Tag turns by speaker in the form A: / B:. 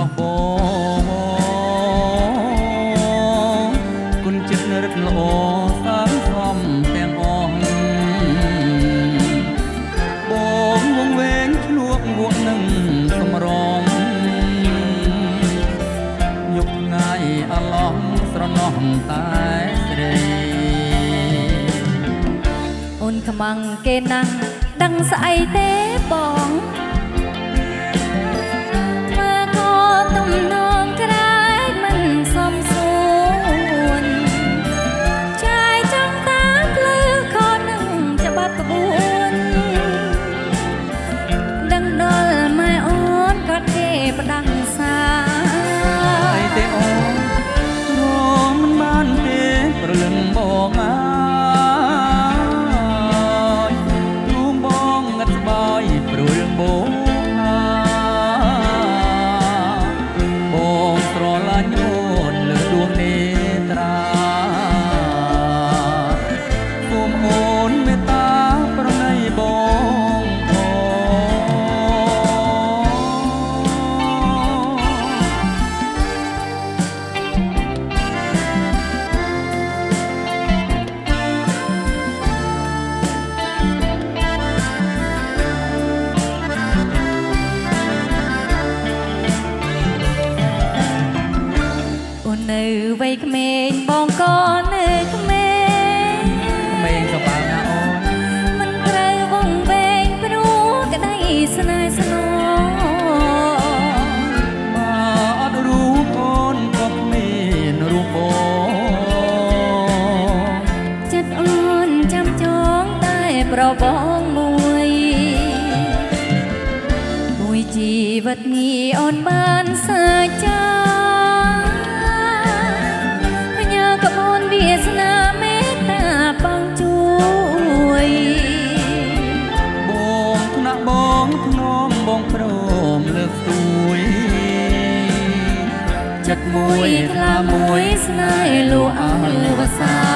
A: ស់បងគុណចិត្តរឹកល្អសាងសំទាំងអស់បងវងវែងឆ្លួកវក់នឹងសម្រងយកថ្ងៃអាឡោះស្រណោះតែស្រី
B: អូនខ្មាំងគេណាស់ដឹងស្អីទេបងនៅវ័យក្មេងបងក៏នៅក្មេង
A: សប្បាយណាអូន
B: មិនត្រូវវងវែងព្រោះក្តីស្នេហ៍ស្នង
A: បើអត់រូបអូនក៏គ្មានរូបបង
B: ចិត្តអូនចាំចងតែប្របងមួយជីវិតនេះអូនបានសាចាវាសនាមេត្តាបងជួយ
A: បងថ្នាក់បងធ្នមបងព្រមលើកស្ទួយ
B: ចិត្តមួយថ្លាមួយស្នេហ៍លួអើវសា